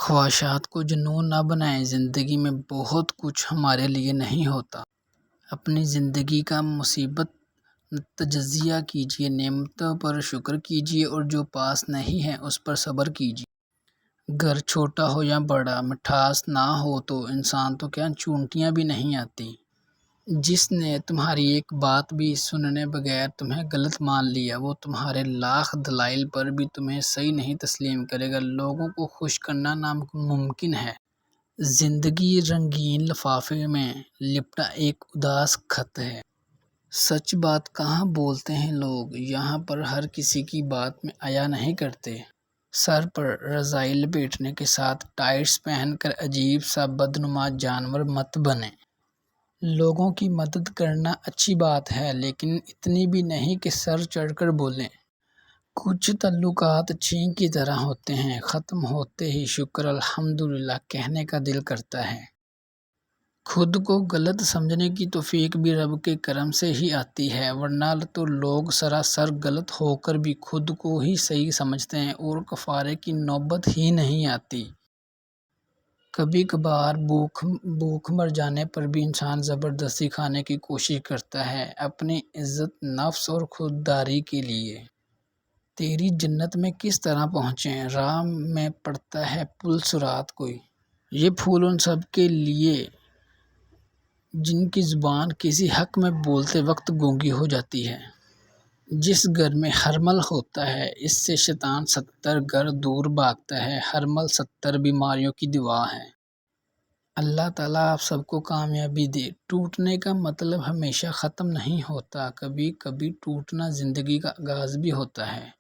خواہشات کو جنون نہ بنائیں۔ زندگی میں بہت کچھ ہمارے لیے نہیں ہوتا۔ اپنی زندگی کا مثبت تجزیہ کیجیے، نعمتوں پر شکر کیجیے اور جو پاس نہیں ہے اس پر صبر کیجیے۔ گھر چھوٹا ہو یا بڑا، مٹھاس نہ ہو تو انسان تو کیا چونٹیاں بھی نہیں آتی۔ جس نے تمہاری ایک بات بھی سنے بغیر تمہیں غلط مان لیا، وہ تمہارے لاکھ دلائل پر بھی تمہیں صحیح نہیں تسلیم کرے گا۔ لوگوں کو خوش کرنا ناممکن ہے۔ زندگی رنگین لفافے میں لپٹا ایک اداس خط ہے۔ سچ بات کہاں بولتے ہیں لوگ، یہاں پر ہر کسی کی بات میں آیا نہیں کرتے۔ سر پر رضائی لپیٹنے کے ساتھ ٹائٹس پہن کر عجیب سا بدنما جانور مت بنیں۔ لوگوں کی مدد کرنا اچھی بات ہے، لیکن اتنی بھی نہیں کہ سر چڑھ کر بولیں۔ کچھ تعلقات چھینک کی طرح ہوتے ہیں، ختم ہوتے ہی شکر الحمدللہ کہنے کا دل کرتا ہے۔ خود کو غلط سمجھنے کی توفیق بھی رب کے کرم سے ہی آتی ہے، ورنہ تو لوگ سراسر غلط ہو کر بھی خود کو ہی صحیح سمجھتے ہیں اور کفارے کی نوبت ہی نہیں آتی۔ کبھی کبھار بھوک مر جانے پر بھی انسان زبردستی کھانے کی کوشش کرتا ہے، اپنی عزت نفس اور خودداری کے لیے۔ تیری جنت میں کس طرح پہنچیں، راہ میں پڑتا ہے پل صراط کوئی۔ یہ پھول ان سب کے لیے جن کی زبان کسی حق میں بولتے وقت گونگی ہو جاتی ہے۔ جس گھر میں حرمل ہوتا ہے، اس سے شیطان 70 گھر دور بھاگتا ہے۔ حرمل 70 بیماریوں کی دوا ہے۔ اللہ تعالیٰ آپ سب کو کامیابی دے۔ ٹوٹنے کا مطلب ہمیشہ ختم نہیں ہوتا، کبھی کبھی ٹوٹنا زندگی کا آغاز بھی ہوتا ہے۔